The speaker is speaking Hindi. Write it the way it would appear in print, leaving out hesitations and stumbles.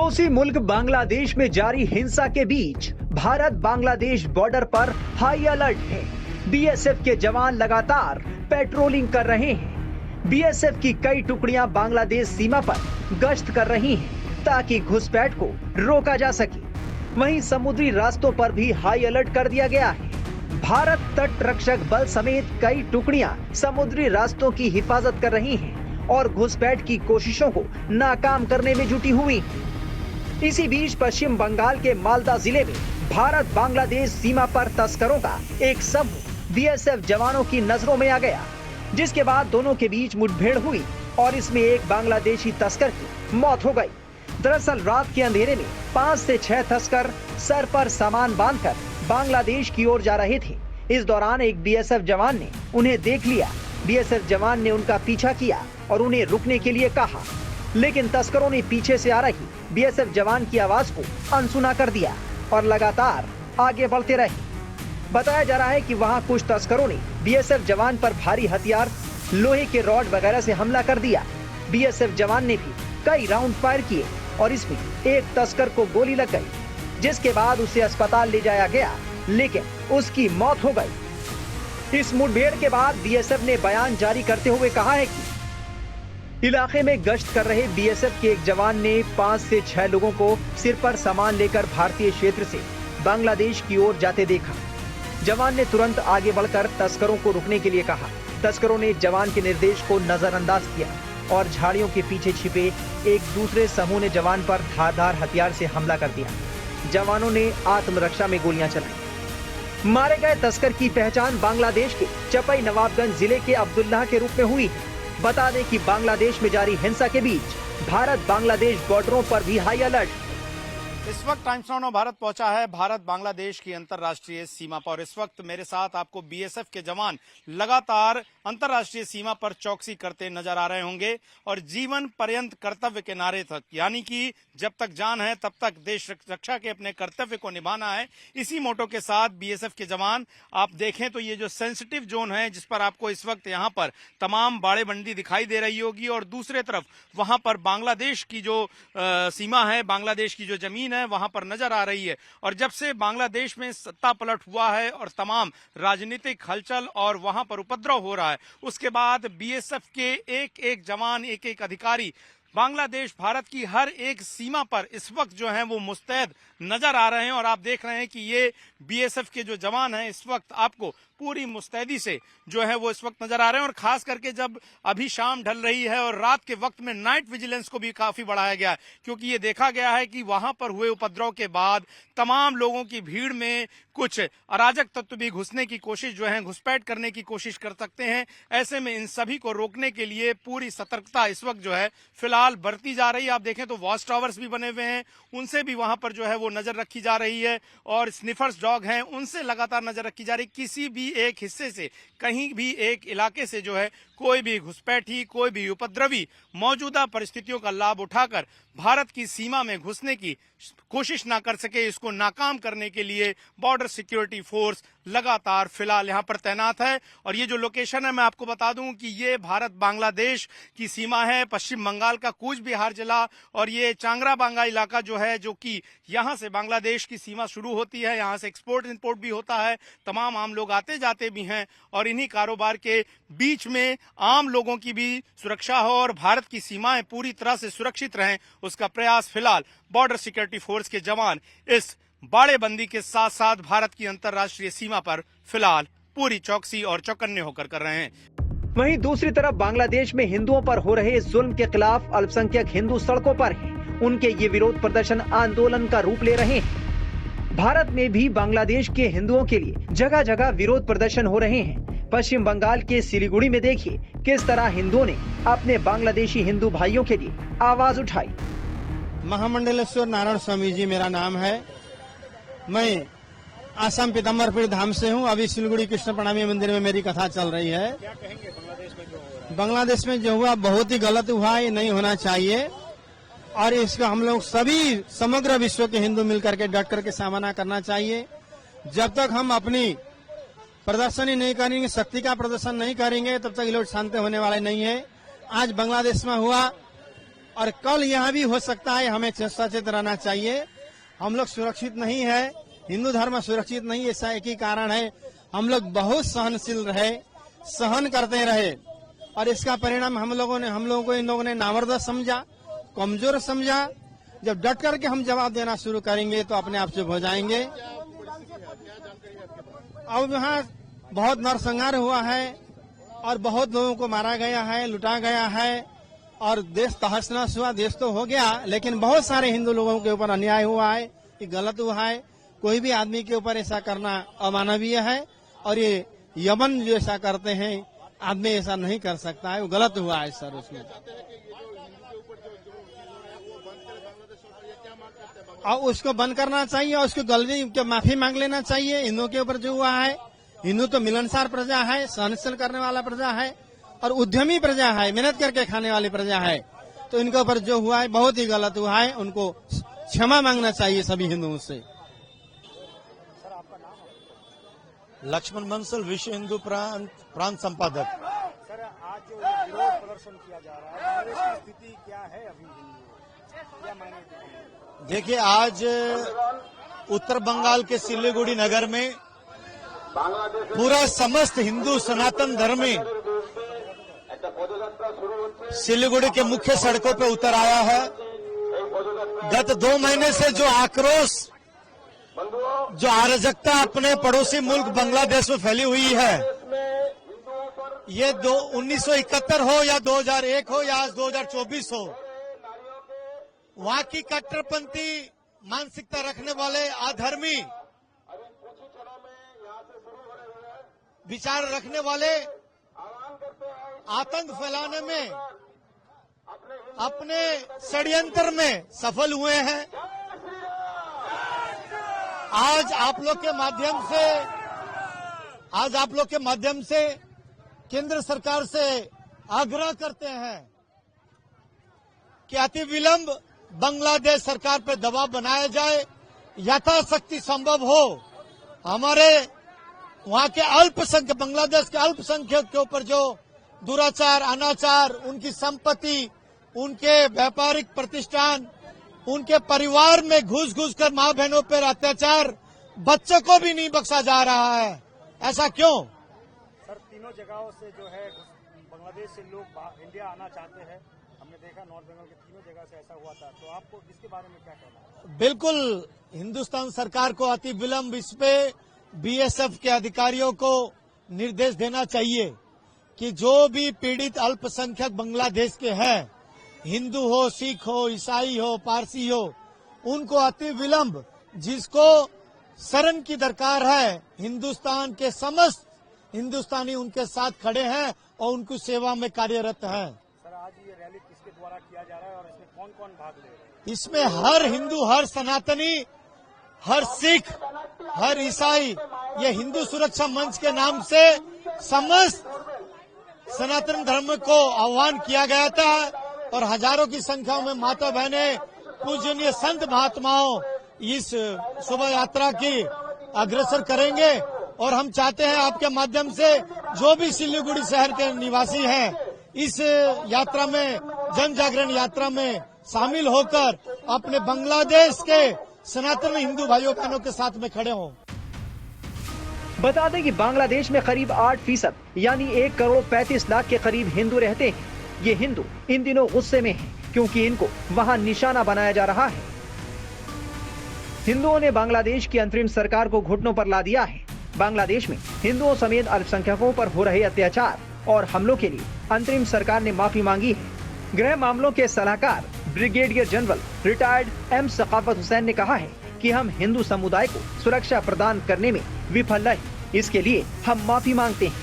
पड़ोसी मुल्क बांग्लादेश में जारी हिंसा के बीच भारत बांग्लादेश बॉर्डर पर हाई अलर्ट है। बीएसएफ के जवान लगातार पेट्रोलिंग कर रहे हैं। बीएसएफ की कई टुकड़ियां बांग्लादेश सीमा पर गश्त कर रही हैं ताकि घुसपैठ को रोका जा सके। वहीं समुद्री रास्तों पर भी हाई अलर्ट कर दिया गया है। भारत तट रक्षक बल समेत कई टुकड़ियां समुद्री रास्तों की हिफाजत कर रही हैं और घुसपैठ की कोशिशों को नाकाम करने में जुटी हुई हैं। इसी बीच पश्चिम बंगाल के मालदा जिले में भारत बांग्लादेश सीमा पर तस्करों का एक समूह बीएसएफ जवानों की नजरों में आ गया, जिसके बाद दोनों के बीच मुठभेड़ हुई और इसमें एक बांग्लादेशी तस्कर की मौत हो गई। दरअसल रात के अंधेरे में 5 से 6 तस्कर सर पर सामान बांधकर बांग्लादेश की ओर जा रहे थे। इस दौरान एक बीएसएफ जवान ने उन्हें देख लिया। बीएसएफ जवान ने उनका पीछा किया और उन्हें रुकने के लिए कहा, लेकिन तस्करों ने पीछे से आ रही बीएसएफ जवान की आवाज को अनसुना कर दिया और लगातार आगे बढ़ते रहे। बताया जा रहा है कि वहां कुछ तस्करों ने बीएसएफ जवान पर भारी हथियार, लोहे के रॉड वगैरह से हमला कर दिया। बीएसएफ जवान ने भी कई राउंड फायर किए और इसमें एक तस्कर को गोली लग गई, जिसके बाद उसे अस्पताल ले जाया गया, लेकिन उसकी मौत हो गई। इस मुठभेड़ के बाद बीएसएफ ने बयान जारी करते हुए कहा है कि इलाके में गश्त कर रहे बीएसएफ के एक जवान ने 5 से 6 लोगों को सिर पर सामान लेकर भारतीय क्षेत्र से बांग्लादेश की ओर जाते देखा। जवान ने तुरंत आगे बढ़कर तस्करों को रुकने के लिए कहा। तस्करों ने जवान के निर्देश को नजरअंदाज किया और झाड़ियों के पीछे छिपे एक दूसरे समूह ने जवान पर धारदार हथियार से हमला कर दिया। जवानों ने आत्मरक्षा में गोलियां चलाई। मारे गए तस्कर की पहचान बांग्लादेश के चपई नवाबगंज जिले के अब्दुल्लाह के रूप में हुई है। बता दें कि बांग्लादेश में जारी हिंसा के बीच भारत बांग्लादेश बॉर्डरों पर भी हाई अलर्ट। इस वक्त टाइम्स नाउ भारत पहुंचा है भारत बांग्लादेश की अंतर्राष्ट्रीय सीमा पर। इस वक्त मेरे साथ आपको बीएसएफ के जवान लगातार अंतर्राष्ट्रीय सीमा पर चौकसी करते नजर आ रहे होंगे और जीवन पर्यंत कर्तव्य के नारे तक, यानी कि जब तक जान है तब तक देश रक्षा के अपने कर्तव्य को निभाना है। इसी मोटो के साथ बीएसएफ के जवान, आप देखें तो ये जो सेंसिटिव जोन है जिस पर आपको इस वक्त यहाँ पर तमाम बाड़ेबंदी दिखाई दे रही होगी और दूसरे तरफ वहां पर बांग्लादेश की जो सीमा है, बांग्लादेश की जो जमीन है वहां पर नजर आ रही है। और जब से बांग्लादेश में सत्ता पलट हुआ है और तमाम राजनीतिक हलचल और वहां पर उपद्रव हो रहा है, उसके बाद बीएसएफ के एक एक जवान, एक एक अधिकारी बांग्लादेश भारत की हर एक सीमा पर इस वक्त जो है वो मुस्तैद नजर आ रहे हैं। और आप देख रहे हैं कि ये बीएसएफ के जो जवान हैं इस वक्त आपको पूरी मुस्तैदी से जो है वो इस वक्त नजर आ रहे हैं। और खास करके जब अभी शाम ढल रही है और रात के वक्त में नाइट विजिलेंस को भी काफी बढ़ाया गया है, क्योंकि ये देखा गया है कि वहां पर हुए उपद्रव के बाद तमाम लोगों की भीड़ में कुछ अराजक तत्व भी घुसने की कोशिश जो है, घुसपैठ करने की कोशिश कर सकते हैं। ऐसे में इन सभी को रोकने के लिए पूरी सतर्कता इस वक्त जो है फिलहाल बरती जा रही है। आप देखें तो वॉच टावर्स भी बने हुए हैं, उनसे भी वहां पर जो है वो नजर रखी जा रही है और स्निफर्स डॉग हैं उनसे लगातार नजर रखी जा रही है। किसी भी एक हिस्से से, कहीं भी एक इलाके से जो है कोई भी घुसपैठी, कोई भी उपद्रवी मौजूदा परिस्थितियों का लाभ उठाकर भारत की सीमा में घुसने की कोशिश ना कर सके, इसको नाकाम करने के लिए बॉर्डर सिक्योरिटी फोर्स लगातार फिलहाल यहां पर तैनात है। और ये जो लोकेशन है मैं आपको बता दूं कि ये भारत बांग्लादेश की सीमा है, पश्चिम बंगाल का कूच बिहार जिला और ये चांगरा बांगा इलाका जो है, जो कि यहां से बांग्लादेश की सीमा शुरू होती है, यहां से एक्सपोर्ट इंपोर्ट भी होता है, तमाम आम लोग आते जाते भी हैं और इन्हीं कारोबार के बीच में आम लोगों की भी सुरक्षा हो और भारत की सीमाएं पूरी तरह से सुरक्षित रहें, उसका प्रयास फिलहाल बॉर्डर सिक्योरिटी फोर्स के जवान इस बाड़ेबंदी के साथ साथ भारत की अंतर्राष्ट्रीय सीमा पर फिलहाल पूरी चौकसी और चौकन्ने होकर कर रहे हैं। वहीं दूसरी तरफ बांग्लादेश में हिंदुओं पर हो रहे जुल्म के खिलाफ अल्पसंख्यक हिंदू सड़कों पर हैं। उनके ये विरोध प्रदर्शन आंदोलन का रूप ले रहे हैं। भारत में भी बांग्लादेश के हिंदुओं के लिए जगह जगह विरोध प्रदर्शन हो रहे हैं। पश्चिम बंगाल के सिलीगुड़ी में देखिए किस तरह हिंदुओं ने अपने बांग्लादेशी हिंदू भाइयों के लिए आवाज उठाई। महामंडलेश्वर नारायण स्वामी जी मेरा नाम है। मैं आसाम पीताम्बरपुर धाम से हूँ। अभी सिलीगुड़ी कृष्ण प्रणामी मंदिर में मेरी कथा चल रही है। क्या कहेंगे बांग्लादेश में जो हुआ बहुत ही गलत हुआ, ये नहीं होना चाहिए और इसका हम लोग सभी समग्र विश्व के हिंदू मिलकर के डट करके सामना करना चाहिए। जब तक हम अपनी प्रदर्शनी नहीं करेंगे, शक्ति का प्रदर्शन नहीं करेंगे, तब तक ये लोग शांत होने वाले नहीं है। आज बांग्लादेश में हुआ और कल यह भी हो सकता है, हमें सचेत रहना चाहिए। हम लोग सुरक्षित नहीं है, हिंदू धर्म सुरक्षित नहीं, ऐसा एक ही कारण है, हम लोग बहुत सहनशील रहे, सहन करते रहे और इसका परिणाम हम लोगों को इन लोगों ने नामर्द समझा, कमजोर समझा। जब डट करके हम जवाब देना शुरू करेंगे तो अपने आप चुप हो जाएंगे। अब यहाँ बहुत नरसंहार हुआ है और बहुत लोगों को मारा गया है, लुटा गया है और देश तहस नहस हुआ। देश तो हो गया, लेकिन बहुत सारे हिंदू लोगों के ऊपर अन्याय हुआ है, ये गलत हुआ है। कोई भी आदमी के ऊपर ऐसा करना अमानवीय है और ये यमन जो ऐसा करते हैं, आदमी ऐसा नहीं कर सकता है, वो गलत हुआ है सर। उसमें और उसको बंद करना चाहिए और उसको गलती माफी मांग लेना चाहिए। हिंदुओं के ऊपर जो हुआ है, हिंदू तो मिलनसार प्रजा है, सहनशील करने वाला प्रजा है और उद्यमी प्रजा है, मेहनत करके खाने वाली प्रजा है। तो इनके ऊपर जो हुआ है बहुत ही गलत हुआ है, उनको क्षमा मांगना चाहिए सभी हिंदुओं से। लक्ष्मण बंसल, विश्व हिंदू प्रांत संपादक। सर, आज जो विरोध प्रदर्शन किया जा रहा है, बांग्लादेश की स्थिति क्या है अभी क्या मायने? देखिए, आज उत्तर बंगाल के सिलीगुड़ी नगर में पूरा समस्त हिंदू सनातन धर्मी सिलीगुड़ी के मुख्य सड़कों पे उतर आया है। गत 2 महीने से जो आक्रोश, जो अराजकता अपने पड़ोसी मुल्क बांग्लादेश में फैली हुई है, ये 1971 हो या 2001 हो या आज 2024 हो, वहां की कट्टरपंथी मानसिकता रखने वाले अधर्मी विचार रखने वाले आतंक फैलाने में अपने षड्यंत्र में सफल हुए हैं। आज आप लोग के माध्यम से केंद्र सरकार से आग्रह करते हैं कि अति विलंब बांग्लादेश सरकार पर दबाव बनाया जाए, यथाशक्ति संभव हो हमारे वहां के बांग्लादेश के अल्पसंख्यक के ऊपर जो दुराचार, अनाचार, उनकी संपत्ति, उनके व्यापारिक प्रतिष्ठान, उनके परिवार में घुस कर मां बहनों पर अत्याचार, बच्चों को भी नहीं बख्शा जा रहा है। ऐसा क्यों? सर, तीनों जगहों से जो है बांग्लादेश से लोग इंडिया आना चाहते हैं, हमने देखा नॉर्थ बंगाल के तीनों जगह से ऐसा हुआ था, तो आपको इसके बारे में क्या कहना है? बिल्कुल, हिंदुस्तान सरकार को अति विलंब इस पे बीएसएफ के अधिकारियों को निर्देश देना चाहिए कि जो भी पीड़ित अल्पसंख्यक बांग्लादेश के हैं, हिंदू हो, सिख हो, ईसाई हो, पारसी हो, उनको अति विलंब, जिसको शरण की दरकार है, हिंदुस्तान के समस्त हिंदुस्तानी उनके साथ खड़े हैं और उनकी सेवा में कार्यरत हैं। सर, आज ये रैली किसके द्वारा किया जा रहा है और इसमें कौन कौन भाग ले रहे हैं? इसमें हर हिंदू, हर सनातनी, हर सिख, हर ईसाई, ये हिंदू सुरक्षा मंच के नाम से समस्त सनातन धर्म को आह्वान किया गया था और हजारों की संख्या में माता बहनें, पूजनीय संत महात्माओं इस शोभा यात्रा की अग्रसर करेंगे। और हम चाहते हैं आपके माध्यम से जो भी सिलीगुड़ी शहर के निवासी हैं, इस यात्रा में, जन जागरण यात्रा में शामिल होकर अपने बांग्लादेश के सनातन हिंदू भाइयों बहनों के साथ में खड़े हों। बता दें कि बांग्लादेश में करीब 8% यानी 1 करोड़ 35 लाख के करीब हिंदू रहते हैं। ये हिंदू इन दिनों गुस्से में हैं क्योंकि इनको वहां निशाना बनाया जा रहा है। हिंदुओं ने बांग्लादेश की अंतरिम सरकार को घुटनों पर ला दिया है। बांग्लादेश में हिंदुओं समेत अल्पसंख्यकों पर हो रहे अत्याचार और हमलों के लिए अंतरिम सरकार ने माफी मांगी है। गृह मामलों के सलाहकार brigadier general retired M Sakhawat Hussain ने कहा है कि हम हिंदू समुदाय को सुरक्षा प्रदान करने में विफल रहे, इसके लिए हम माफी मांगते हैं।